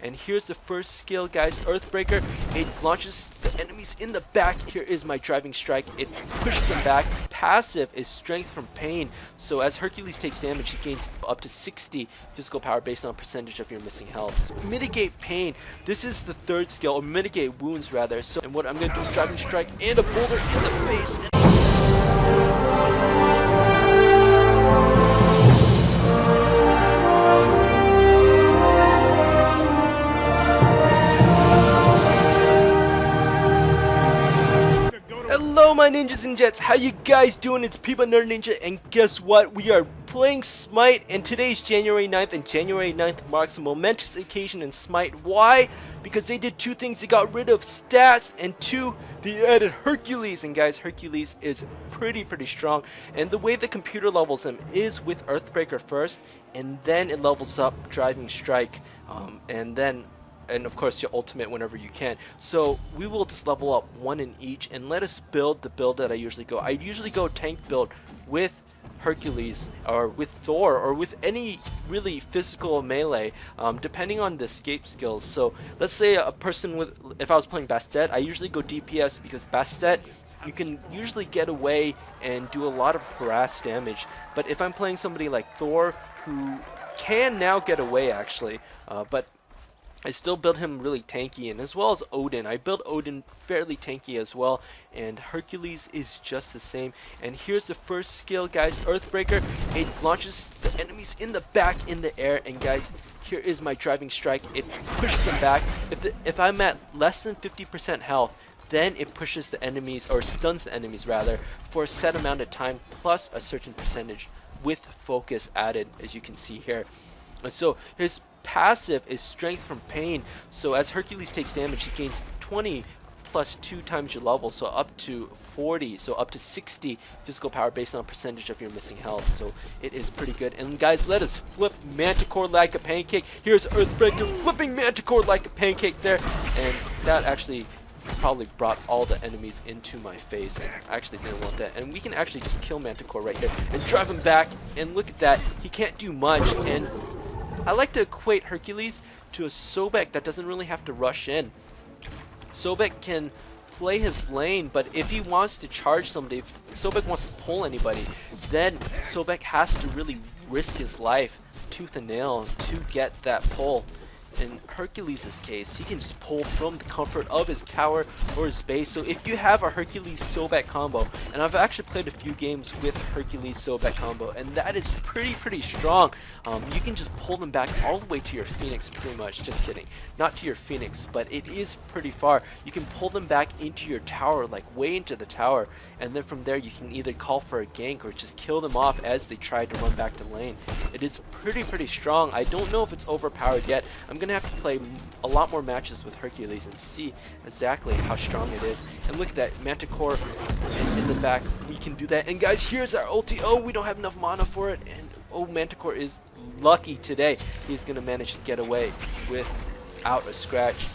And here's the first skill, guys, Earthbreaker. It launches the enemies in the back. Here is my driving strike. It pushes them back. Passive is strength from pain. So as Hercules takes damage, he gains up to 60 physical power based on percentage of your missing health. So mitigate pain. This is the third skill, or mitigate wounds rather. So, and what I'm going to do is driving strike and a boulder in the face. Hello my ninjas and jets, how you guys doing? It's Peabutnutterninja, and guess what? We are playing Smite, and today's January 9th, and January 9th marks a momentous occasion in Smite. Why? Because they did two things. They got rid of stats, and two, they added Hercules. And guys, Hercules is pretty strong, and the way the computer levels him is with Earthbreaker first, and then it levels up Driving Strike, and of course your ultimate whenever you can. So we will just level up one in each, and let us build the build that I usually go. I usually go tank build with Hercules, or with Thor, or with any really physical melee, depending on the escape skills. So let's say a person with, if I was playing Bastet, I usually go DPS, because Bastet, you can usually get away and do a lot of harass damage. But if I'm playing somebody like Thor, who can now get away actually, but I still build him really tanky, and as well as Odin. I build Odin fairly tanky as well, and Hercules is just the same. And here's the first skill, guys, Earthbreaker. It launches the enemies in the back in the air, and guys, here is my driving strike. It pushes them back. If I'm at less than 50% health, then it pushes the enemies, or stuns the enemies rather, for a set amount of time plus a certain percentage with focus added, as you can see here. And so his passive is strength from pain. So as Hercules takes damage, he gains 20 plus 2 times your level, so up to 40, so up to 60 physical power based on percentage of your missing health. So it is pretty good. And guys, let us flip Manticore like a pancake. Here's Earthbreaker flipping Manticore like a pancake there, and that actually probably brought all the enemies into my face, and I actually didn't want that. And we can actually just kill Manticore right here and drive him back, and look at that, he can't do much. And I like to equate Hercules to a Sobek that doesn't really have to rush in. Sobek can play his lane, but if he wants to charge somebody, if Sobek wants to pull anybody, then Sobek has to really risk his life tooth and nail to get that pull. In Hercules' case, he can just pull from the comfort of his tower or his base. So if you have a Hercules Sobek combo, and I've actually played a few games with Hercules Sobek combo, and that is pretty strong. You can just pull them back all the way to your Phoenix, pretty much. Just kidding, not to your Phoenix, but it is pretty far. You can pull them back into your tower, like way into the tower, and then from there you can either call for a gank or just kill them off as they try to run back to lane. It is pretty strong. I don't know if it's overpowered yet. I'm gonna have to play a lot more matches with Hercules and see exactly how strong it is. And look at that, Manticore in the back, we can do that. And guys, here's our ulti. Oh, we don't have enough mana for it, and oh, Manticore is lucky today. He's gonna manage to get away without a scratch.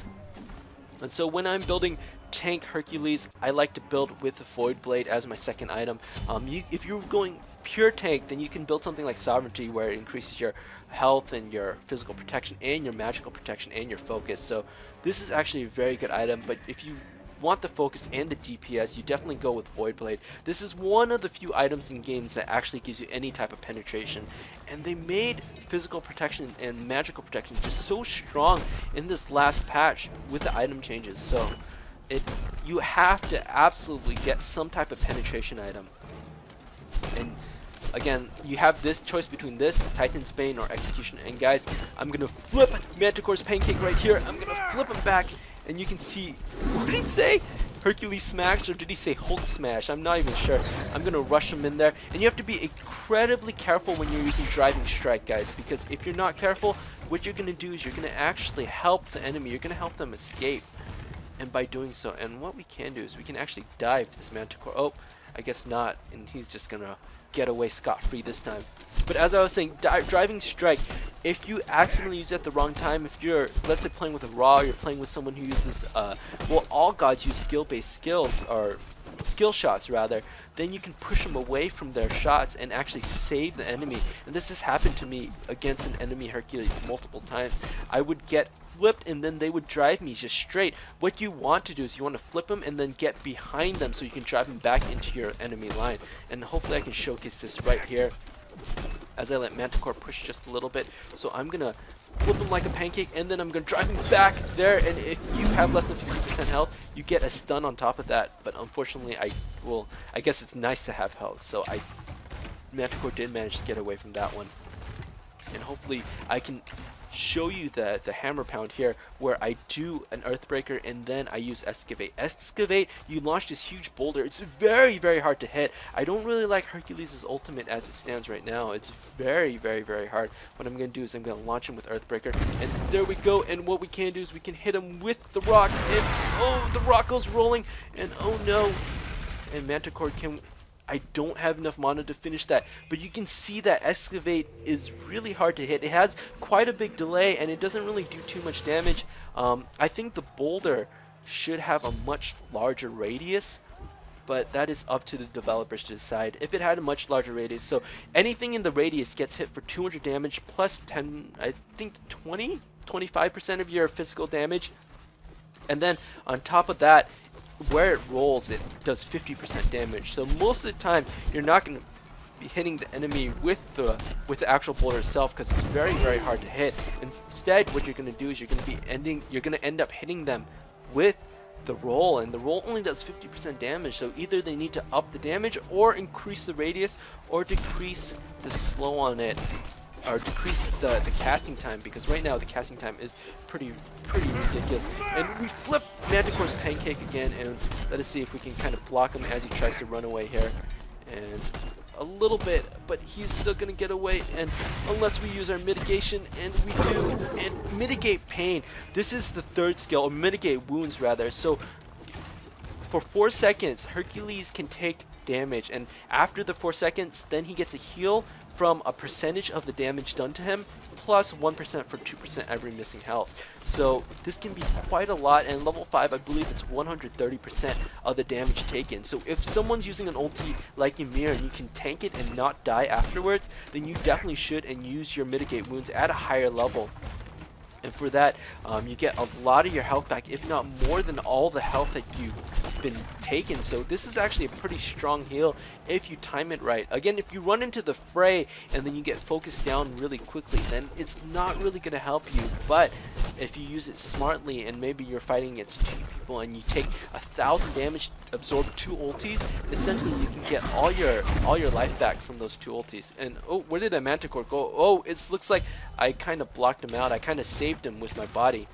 And so when I'm building tank Hercules, I like to build with the Void Blade as my second item. If you're going pure tank, then you can build something like Sovereignty, where it increases your health and your physical protection and your magical protection and your focus. So this is actually a very good item, but if you want the focus and the DPS, you definitely go with Void Blade. This is one of the few items in games that actually gives you any type of penetration, and they made physical protection and magical protection just so strong in this last patch with the item changes. So you have to absolutely get some type of penetration item. And again, you have this choice between this, Titan's Bane, or Execution. And guys, I'm gonna flip Manticore's pancake right here. I'm gonna flip him back, and you can see, what did he say? Hercules smash, or did he say Hulk smash? I'm not even sure. I'm gonna rush him in there, and you have to be incredibly careful when you're using driving strike, guys, because if you're not careful, what you're gonna do is you're gonna actually help the enemy. You're gonna help them escape, and by doing so, and what we can do is we can actually dive this Manticore. Oh, I guess not, and he's just gonna get away scot-free this time. But as I was saying, driving strike, if you accidentally use it at the wrong time, if you're, let's say, playing with a Ra, you're playing with someone who uses, well, all gods use skill-based skills, or skill shots rather, then you can push them away from their shots and actually save the enemy. And this has happened to me against an enemy Hercules multiple times. I would get flipped and then they would drive me just straight. What you want to do is you want to flip them and then get behind them so you can drive them back into your enemy line. And hopefully I can showcase this right here as I let Manticore push just a little bit. So I'm gonna flip him like a pancake and then I'm gonna drive him back there, and if you have less than 50% health you get a stun on top of that. But unfortunately I guess it's nice to have health, so Manticore did manage to get away from that one. And hopefully I can show you the hammer pound here, where I do an Earthbreaker and then I use Excavate. Excavate, you launch this huge boulder. It's very, very hard to hit. I don't really like Hercules' ultimate as it stands right now. It's very, very, very hard. What I'm going to do is I'm going to launch him with Earthbreaker, and there we go. And what we can do is we can hit him with the rock, and oh, the rock goes rolling, and oh no, and Manticore can... I don't have enough mana to finish that, but you can see that Excavate is really hard to hit. It has quite a big delay and it doesn't really do too much damage. I think the boulder should have a much larger radius, but that is up to the developers to decide. If it had a much larger radius, so anything in the radius gets hit for 200 damage plus 10, I think 25% of your physical damage, and then on top of that, where it rolls, it does 50% damage. So most of the time you're not going to be hitting the enemy with the actual boulder itself, because it's very, very hard to hit. Instead, what you're going to do is you're going to end up hitting them with the roll, and the roll only does 50% damage. So either they need to up the damage or increase the radius or decrease the slow on it, or decrease the casting time, because right now the casting time is pretty ridiculous. And we flip Manticore's pancake again, and let us see if we can kind of block him as he tries to run away here. And a little bit, but he's still gonna get away, and unless we use our mitigation, and we do, and mitigate pain. This is the third skill, or mitigate wounds rather. So for 4 seconds, Hercules can take damage, and after the 4 seconds, then he gets a heal from a percentage of the damage done to him, plus 1% for 2% every missing health. So this can be quite a lot, and level 5 I believe is 130% of the damage taken. So if someone's using an ulti like Ymir and you can tank it and not die afterwards, then you definitely should, and use your mitigate wounds at a higher level. And for that, you get a lot of your health back, if not more than all the health that you've been taken. So this is actually a pretty strong heal if you time it right. Again, if you run into the fray and then you get focused down really quickly, then it's not really going to help you. But if you use it smartly, and maybe you're fighting against 2 people and you take 1,000 damage, absorb 2 ultis, essentially you can get all your life back from those 2 ultis. And oh, where did that Manticore go? Oh, it looks like I kind of blocked him out. I kind of saved him with my body.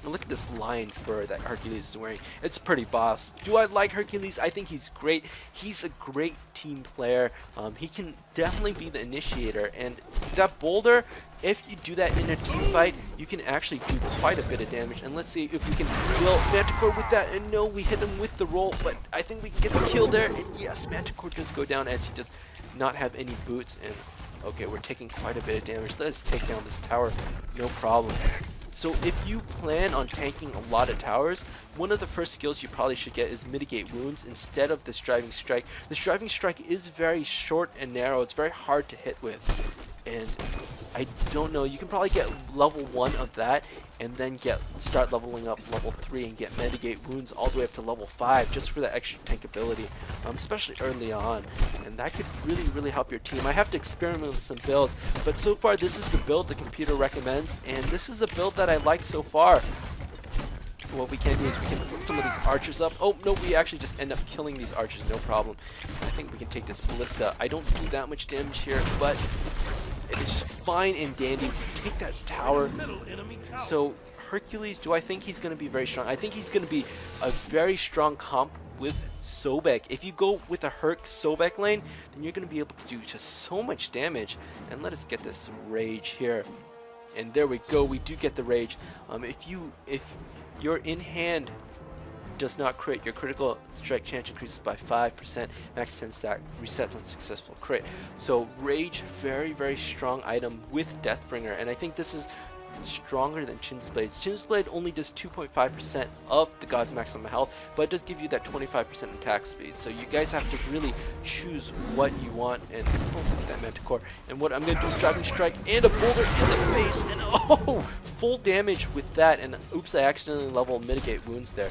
And look at this lion fur that Hercules is wearing. It's pretty boss. Do I like Hercules? I think he's great. He's a great team player. He can definitely be the initiator. And that boulder, if you do that in a team fight, you can actually do quite a bit of damage. And let's see if we can kill Manticore with that. And no, we hit him with the roll, but I think we can get the kill there. And yes, Manticore does go down as he does not have any boots. And okay, we're taking quite a bit of damage. Let's take down this tower, no problem. So if you plan on tanking a lot of towers, one of the first skills you probably should get is mitigate wounds instead of this driving strike. This driving strike is very short and narrow. It's very hard to hit with. And I don't know, you can probably get level 1 of that and then start leveling up level 3 and get mitigate wounds all the way up to level 5 just for the extra tankability, especially early on. And that could really, really help your team. I have to experiment with some builds, but so far this is the build the computer recommends, and this is the build that I like so far. What we can do is we can flip some of these archers up. Oh, no, we actually just end up killing these archers, no problem. I think we can take this ballista. I don't do that much damage here, but it is fine and dandy. We can take that tower. So Hercules, do I think he's going to be very strong? I think he's going to be a very strong comp with Sobek. If you go with a Herc Sobek lane, then you're going to be able to do just so much damage. And let us get this rage here. And there we go. We do get the rage. If your in hand does not crit, your critical strike chance increases by 5%. Max 10 stack resets on successful crit. So Rage, very, very strong item with Deathbringer, and I think this is stronger than Chin's Blade. Chin's Blade only does 2.5% of the God's maximum health, but it does give you that 25% attack speed. So you guys have to really choose what you want. And oh, look at that manticore. And what I'm going to do is Driving Strike and a boulder in the face. And oh, full damage with that. And oops, I accidentally level mitigate wounds there.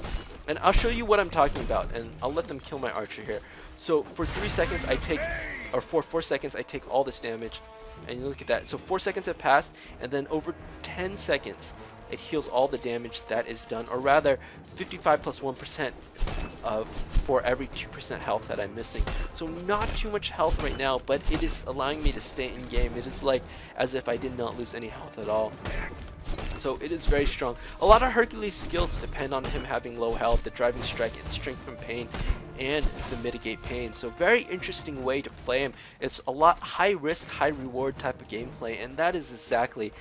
And I'll show you what I'm talking about, and I'll let them kill my archer here. So for 3 seconds I take, or for 4 seconds I take all this damage. And you look at that. So 4 seconds have passed, and then over 10 seconds it heals all the damage that is done, or rather 55 plus 1% for every 2% health that I'm missing. So not too much health right now, but it is allowing me to stay in game. It is like as if I did not lose any health at all. So it is very strong. A lot of Hercules skills depend on him having low health, the Driving Strike, and Strength from Pain, and the Mitigate Pain. So very interesting way to play him. It's a lot high risk, high reward type of gameplay, and that is exactly,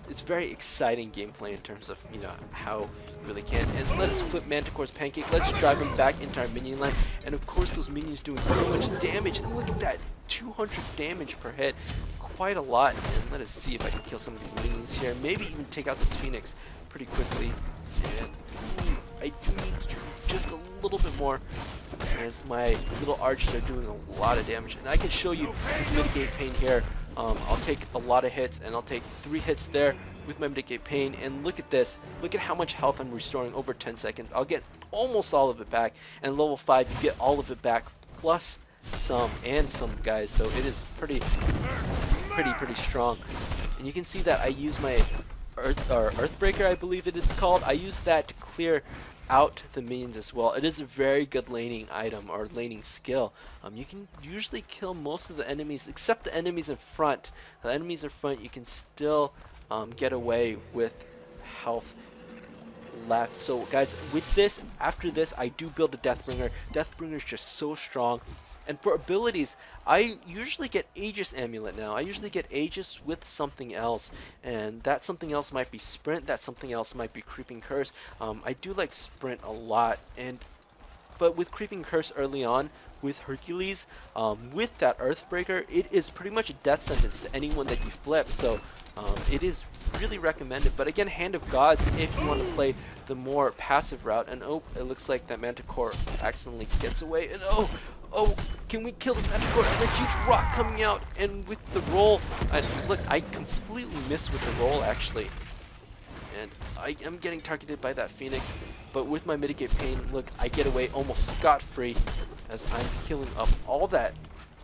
it's very exciting gameplay in terms of, you know, how you really can. And let us flip Manticore's Pancake. Let's drive him back into our minion line. And of course those minions doing so much damage. And look at that, 200 damage per hit. Quite a lot. And let us see if I can kill some of these minions here. Maybe even take out this Phoenix pretty quickly. And I do need to just a little bit more, as my little archers are doing a lot of damage. And I can show you this Mitigate Pain here. I'll take a lot of hits, and I'll take 3 hits there with my Mitigate Pain. And look at this. Look at how much health I'm restoring over 10 seconds. I'll get almost all of it back. And level 5, you get all of it back, plus some, guys. So it is pretty strong. And you can see that I use my Earthbreaker, I believe it is called. I use that to clear out the minions as well. It is a very good laning item, or laning skill. You can usually kill most of the enemies except the enemies in front. The enemies in front you can still get away with health left. So guys, with this, after this, I do build a Deathbringer. Deathbringer is just so strong. And for abilities, I usually get Aegis Amulet now. I usually get Aegis with something else, and that something else might be Sprint, that something else might be Creeping Curse. I do like Sprint a lot, but with Creeping Curse early on, with Hercules, with that Earthbreaker, it is pretty much a death sentence to anyone that you flip, so it is really recommended. But again, Hand of Gods if you want to play the more passive route. And oh, it looks like that Manticore accidentally gets away, and oh, can we kill this Manticore? And a huge rock coming out, and with the roll, and look, I completely missed with the roll actually, and I am getting targeted by that Phoenix, but with my Mitigate Pain, look, I get away almost scot-free as I'm healing up all that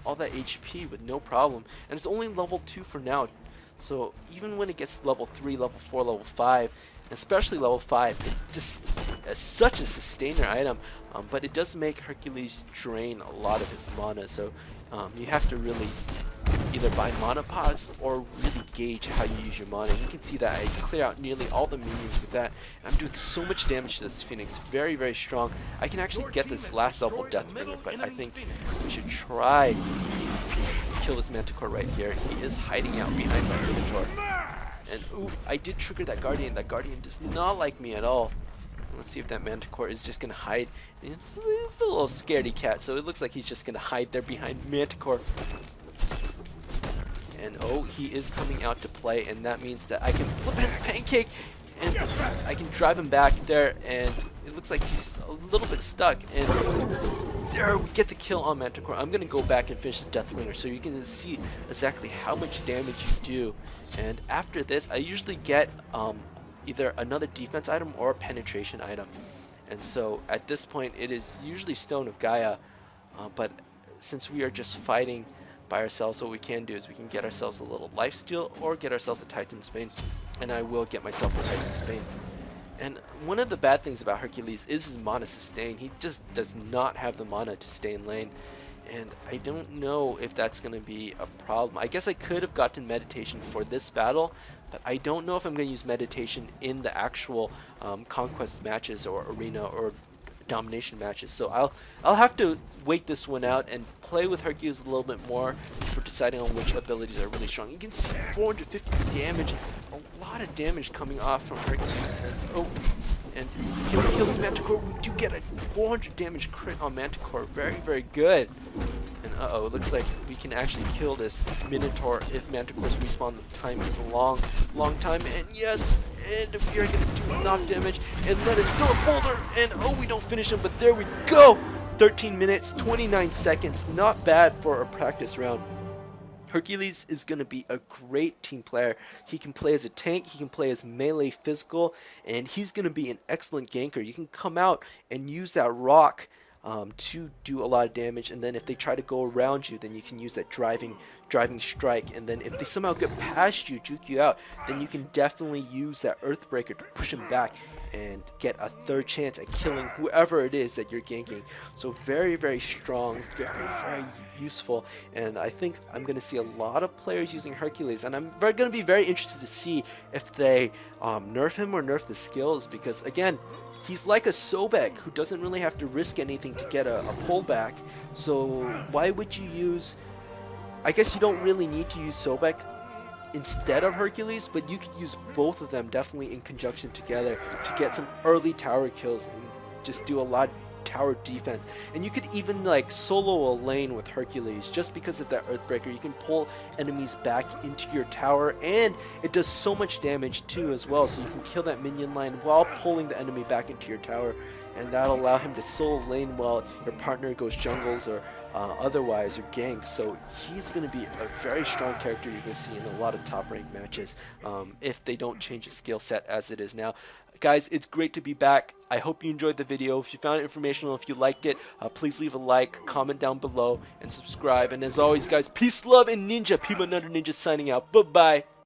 HP with no problem. And it's only level 2 for now, so even when it gets to level 3, level 4, level 5, especially level 5, it's just such a sustainer item. But it does make Hercules drain a lot of his mana, so you have to really either buy mana pots or really gauge how you use your mana. And you can see that I clear out nearly all the minions with that, and I'm doing so much damage to this Phoenix. Very strong. I can actually get this last level Deathbringer, but I think we should try to kill this Manticore right here. He is hiding out behind my Minotaur. And ooh, I did trigger that Guardian. That Guardian does not like me at all. Let's see if that Manticore is just going to hide. It's a little scaredy cat, so it looks like he's just going to hide there behind Manticore. And oh, he is coming out to play, and that means that I can flip his Pancake, and I can drive him back there, and it looks like he's a little bit stuck. And there, we get the kill on Manticore. I'm going to go back and finish the Deathbringer so you can see exactly how much damage you do. And after this, I usually get either another defense item or a penetration item. And so at this point it is usually Stone of Gaia, but since we are just fighting by ourselves, what we can do is we can get ourselves a little lifesteal or get ourselves a Titan's Bane, and I will get myself a Titan's Bane. And one of the bad things about Hercules is his mana sustain. He just does not have the mana to stay in lane, and I don't know if that's going to be a problem. I guess I could have gotten meditation for this battle, but I don't know if I'm going to use meditation in the actual conquest matches or arena or domination matches. So I'll have to wait this one out and play with Hercules a little bit more for deciding on which abilities are really strong. You can see 450 damage, a lot of damage coming off from Hercules. And, oh, And can we kill this manticore? We do get a 400 damage crit on manticore. Very, very good. And uh-oh, it looks like we can actually kill this minotaur if manticore's respawn time is a long, long time. And yes, and we are going to do enough damage. And let us throw a boulder. And oh, we don't finish him, but there we go. 13 minutes, 29 seconds. Not bad for a practice round. Hercules is going to be a great team player. He can play as a tank, he can play as melee physical, and he's going to be an excellent ganker. You can come out and use that rock to do a lot of damage, and then if they try to go around you, then you can use that driving strike, and then if they somehow get past you, juke you out, then you can definitely use that Earthbreaker to push him back and get a third chance at killing whoever it is that you're ganking. So very, very strong, very, very useful, and I think I'm going to see a lot of players using Hercules, and I'm going to be very interested to see if they nerf him or nerf the skills, because again, he's like a Sobek who doesn't really have to risk anything to get a pullback. So why would you use, I guess you don't really need to use Sobek instead of Hercules, but you could use both of them definitely in conjunction together to get some early tower kills and just do a lot of tower defense. And you could even like solo a lane with Hercules just because of that Earthbreaker. You can pull enemies back into your tower, and it does so much damage too as well, so you can kill that minion line while pulling the enemy back into your tower, and that'll allow him to solo lane while your partner goes jungles or otherwise or ganks. So he's going to be a very strong character you're going to see in a lot of top ranked matches if they don't change his skill set as it is now. Guys, it's great to be back. I hope you enjoyed the video. If you found it informational, if you liked it, please leave a like, comment down below, and subscribe. And as always, guys, peace, love, and ninja. Peabutnutterninja signing out. Bye-bye.